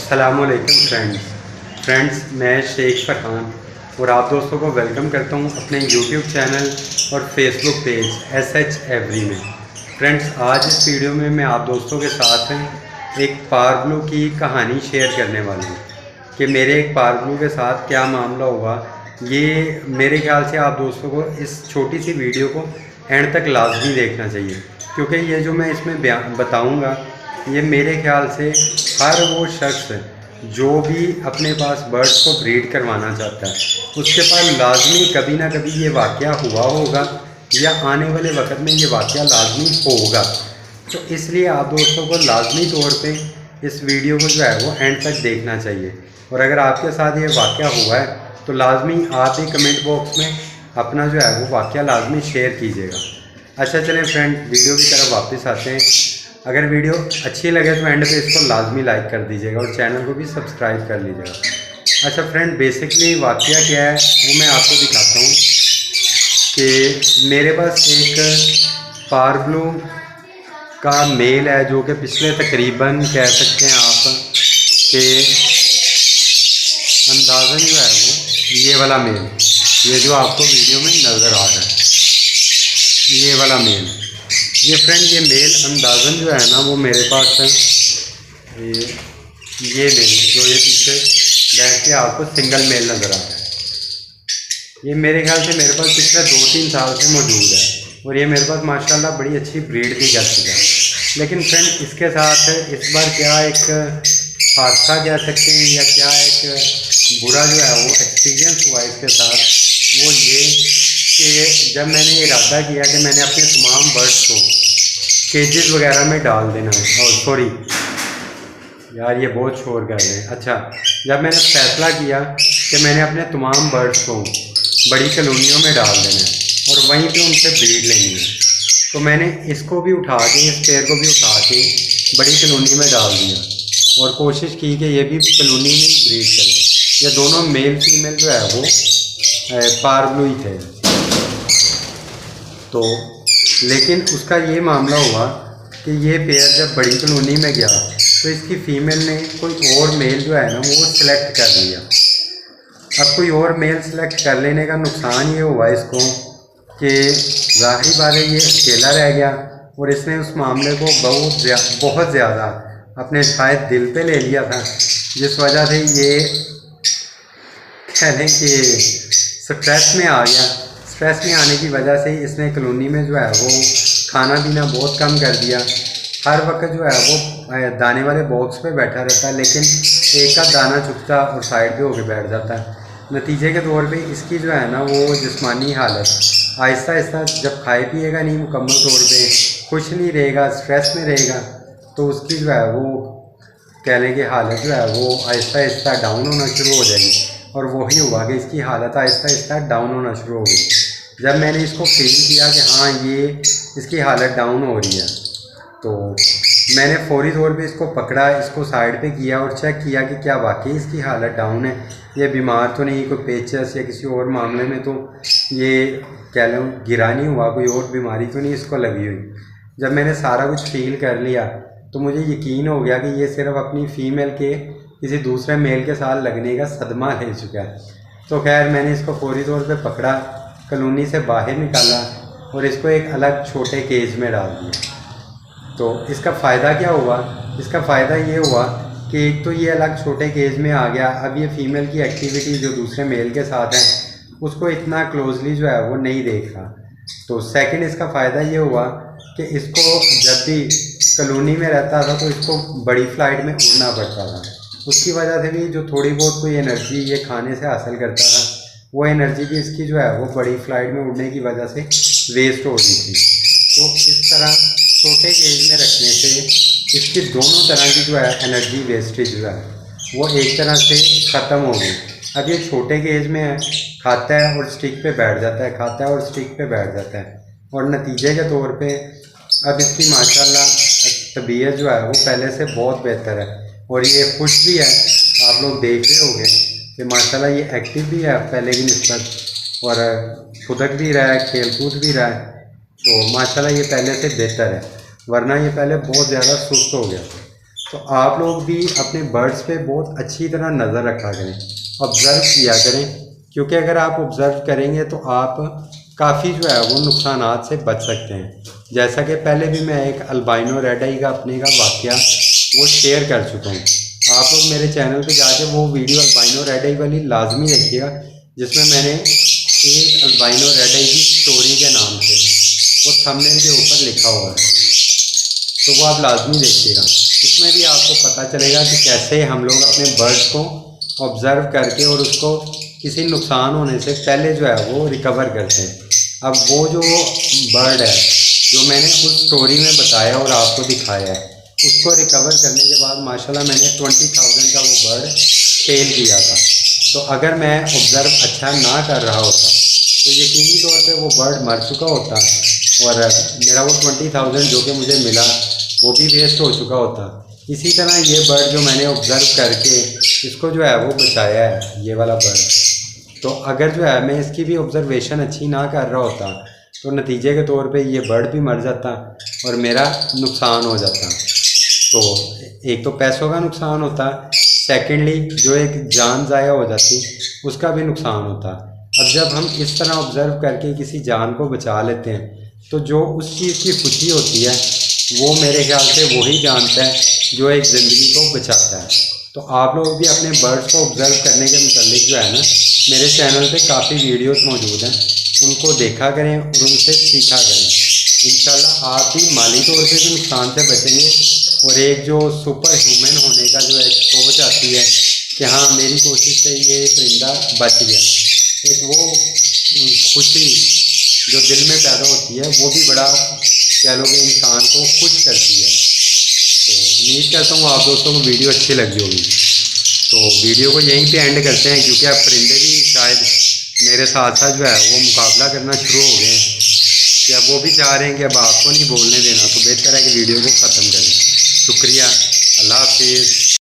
अस्सलामुअलैकुम फ्रेंड्स, मैं शेख फरहान और आप दोस्तों को वेलकम करता हूं अपने यूट्यूब चैनल और फेसबुक पेज SH एवरी में। फ्रेंड्स, आज इस वीडियो में मैं आप दोस्तों के साथ एक पारब्लू की कहानी शेयर करने वाला हूं कि मेरे एक पारब्लू के साथ क्या मामला हुआ। ये मेरे ख्याल से आप दोस्तों को इस छोटी सी वीडियो को एंड तक लाजमी देखना चाहिए, क्योंकि ये जो मैं इसमें बताऊँगा ये मेरे ख्याल से हर वो शख्स जो भी अपने पास बर्ड्स को ब्रीड करवाना चाहता है उसके पास लाजमी कभी ना कभी ये वाक़या हुआ होगा या आने वाले वक्त में ये वाक़या लाजमी होगा। तो इसलिए आप दोस्तों को लाजमी तौर पे इस वीडियो को जो है वो एंड तक देखना चाहिए। और अगर आपके साथ ये वाक़या हुआ है तो लाजमी आप ही कमेंट बॉक्स में अपना जो है वो वाक़या लाजमी शेयर कीजिएगा। अच्छा, चलें फ्रेंड, वीडियो की तरफ वापस आते हैं। अगर वीडियो अच्छी लगे तो एंड पे इसको लाजमी लाइक कर दीजिएगा और चैनल को भी सब्सक्राइब कर लीजिएगा। अच्छा फ्रेंड, बेसिकली वाक़या क्या है वो मैं आपको दिखाता हूँ कि मेरे पास एक पारब्लू का मेल है जो कि पिछले तकरीबन कह सकते हैं आप कि अंदाज़न जो है वो ये वाला मेल, ये जो आपको वीडियो में नज़र आ रहा है ये वाला मेल, ये फ्रेंड ये मेल अंदाज़न जो है ना वो मेरे पास है। ये मेल जो ये पीछे बैठ के आपको सिंगल मेल नज़र आ रहा है, ये मेरे ख्याल से मेरे पास पिछले 2-3 साल से मौजूद है और ये मेरे पास माशाल्लाह बड़ी अच्छी ब्रीड भी कर चुका है। लेकिन फ्रेंड इसके साथ इस बार क्या एक हादसा कह सकते हैं या क्या एक बुरा जो है वो एक्सपीरियंस हुआ इसके साथ, वो ये कि जब मैंने इरादा किया कि मैंने अपने तमाम बर्ड्स को केजेस वगैरह में डाल देना है, और सॉरी यार ये बहुत शोर कर रहे हैं। अच्छा, जब मैंने फैसला किया कि मैंने अपने तमाम बर्ड्स को बड़ी कॉलोनियों में डाल देना है और वहीं पे उनसे ब्रीड लेनी है, तो मैंने इसको भी उठा के इस पेयर को भी उठा के बड़ी कॉलोनी में डाल दिया और कोशिश की कि ये भी कॉलोनी में ब्रीड करें। ये दोनों मेल फीमेल जो है वो पारब्लू ही थे। तो लेकिन उसका ये मामला हुआ कि ये पेयर जब बड़ी कॉलोनी में गया तो इसकी फ़ीमेल ने कोई और मेल जो है ना वो सिलेक्ट कर लिया। अब कोई और मेल सिलेक्ट कर लेने का नुकसान ये हुआ इसको कि ज़ाहिरी बात है ये अकेला रह गया और इसने उस मामले को बहुत ज़्यादा अपने शायद दिल पे ले लिया था, जिस वजह से ये कह लें कि स्ट्रेस में आ गया। स्ट्रेस में आने की वजह से इसने कॉलोनी में जो है वो खाना पीना बहुत कम कर दिया। हर वक्त जो है वो दाने वाले बॉक्स पे बैठा रहता है, लेकिन एक का दाना चुगता और साइड पे होके बैठ जाता है। नतीजे के तौर पे इसकी जो है ना वो जिस्मानी हालत आहिस्ता आहिस्ता जब खाए पिएगा नहीं मुकम्मल तौर पे, खुश नहीं रहेगा, स्ट्रेस में रहेगा, तो उसकी जो है वो कह लें कि हालत जो है वो आहिस्ता आहिस्ता डाउन होना शुरू हो जाएगी। और वही हुआ कि इसकी हालत आहिस्ता आहिस्ता डाउन होना शुरू हो गई। जब मैंने इसको फील किया कि हाँ ये इसकी हालत डाउन हो रही है, तो मैंने फौरी तौर पे इसको पकड़ा, इसको साइड पे किया और चेक किया कि क्या वाकई इसकी हालत डाउन है, ये बीमार तो नहीं, कोई पेचस या किसी और मामले में तो ये कह लो गिरा नहीं हुआ, कोई और बीमारी तो नहीं इसको लगी हुई। जब मैंने सारा कुछ फील कर लिया तो मुझे यकीन हो गया कि ये सिर्फ अपनी फ़ीमेल के किसी दूसरे मेल के साथ लगने का सदमा ले चुका है। तो खैर मैंने इसको फौरी तौर पे पकड़ा, कॉलोनी से बाहर निकाला और इसको एक अलग छोटे केज में डाल दिया। तो इसका फ़ायदा क्या हुआ? इसका फ़ायदा ये हुआ कि एक तो ये अलग छोटे केज में आ गया, अब ये फ़ीमेल की एक्टिविटी जो दूसरे मेल के साथ है उसको इतना क्लोजली जो है वो नहीं देख रहा। तो सेकंड इसका फ़ायदा ये हुआ कि इसको जब भी कॉलोनी में रहता था तो इसको बड़ी फ़्लाइट में उड़ना पड़ता था, उसकी वजह से भी जो थोड़ी बहुत कोई एनर्जी ये खाने से हासिल करता था वो एनर्जी भी इसकी जो है वो बड़ी फ़्लाइट में उड़ने की वजह से वेस्ट हो रही थी। तो इस तरह छोटे केज में रखने से इसकी दोनों तरह की जो है एनर्जी वेस्टेज जो है वो एक तरह से ख़त्म हो गई। अब ये छोटे केज में है, खाता है और स्टिक पे बैठ जाता है, खाता है और स्टिक पे बैठ जाता है, और नतीजे के तौर पे अब इसकी माशाल्लाह तबीयत जो है वो पहले से बहुत बेहतर है और ये खुश भी है। आप लोग देख रहे होंगे कि माशाल्लाह ये एक्टिव भी है पहले की निस्बत और खुदक भी रहा है, खेल कूद भी रहा है। तो माशाल्लाह ये पहले से बेहतर है, वरना ये पहले बहुत ज़्यादा सुस्त हो गया था। तो आप लोग भी अपने बर्ड्स पे बहुत अच्छी तरह नज़र रखा करें, ऑब्ज़र्व किया करें, क्योंकि अगर आप ऑब्ज़र्व करेंगे तो आप काफ़ी जो है वो नुकसानात से बच सकते हैं। जैसा कि पहले भी मैं एक अल्बाइनो रेड आई का अपने का वाक़या वो शेयर कर चुका हूँ। आप लोग मेरे चैनल पे जाके वो वीडियो अल्बाइनो रेड आई वाली लाजमी देखिएगा, जिसमें मैंने एक अल्बाइनो रेड आई की स्टोरी के नाम से वो थंबनेल के ऊपर लिखा हुआ है, तो वो आप लाजमी देखिएगा। उसमें भी आपको पता चलेगा कि कैसे हम लोग अपने बर्ड्स को ऑब्ज़र्व करके और उसको किसी नुकसान होने से पहले जो है वो रिकवर करते हैं। अब वो जो बर्ड है जो मैंने उस स्टोरी में बताया और आपको दिखाया है, उसको रिकवर करने के बाद माशाल्लाह मैंने 20,000 का वो बर्ड सेल किया था। तो अगर मैं ऑब्ज़र्व अच्छा ना कर रहा होता तो यकीनी तौर पे वो बर्ड मर चुका होता और मेरा वो 20,000 जो कि मुझे मिला वो भी वेस्ट हो चुका होता। इसी तरह ये बर्ड जो मैंने ऑब्ज़र्व करके इसको जो है वो बचाया है, ये वाला बर्ड, तो अगर जो है मैं इसकी भी ऑब्ज़र्वेशन अच्छी ना कर रहा होता तो नतीजे के तौर पे ये बर्ड भी मर जाता और मेरा नुकसान हो जाता। तो एक तो पैसों का नुकसान होता, सेकेंडली जो एक जान ज़ाया हो जाती उसका भी नुकसान होता। अब जब हम इस तरह ऑब्ज़र्व करके किसी जान को बचा लेते हैं तो जो उस चीज़ की खुशी होती है वो मेरे ख्याल से वही जानता है जो एक ज़िंदगी को बचाता है। तो आप लोग भी अपने बर्ड्स को ऑब्ज़र्व करने के मुतालिक जो है ना, मेरे चैनल पे काफ़ी वीडियोस मौजूद हैं, उनको देखा करें और उनसे सीखा करें। इंशाल्लाह आप भी माली तौर पे भी नुकसान से बचेंगे और एक जो सुपर ह्यूमन होने का जो एक सोच आती है कि हाँ मेरी कोशिश से ये परिंदा बच गया, एक वो खुशी जो दिल में पैदा होती है वो भी बड़ा कह लो कि इंसान को खुश करती है। तो उम्मीद करता हूँ आप दोस्तों को वीडियो अच्छी लगी होगी। तो वीडियो को यहीं पे एंड करते हैं, क्योंकि अब परिंदे भी शायद मेरे साथ साथ जो है वो मुकाबला करना शुरू हो गए हैं कि अब वो भी चाह रहे हैं कि अब आपको नहीं बोलने देना, तो बेहतर है कि वीडियो को ख़त्म करें। शुक्रिया, अल्लाह हाफिज़।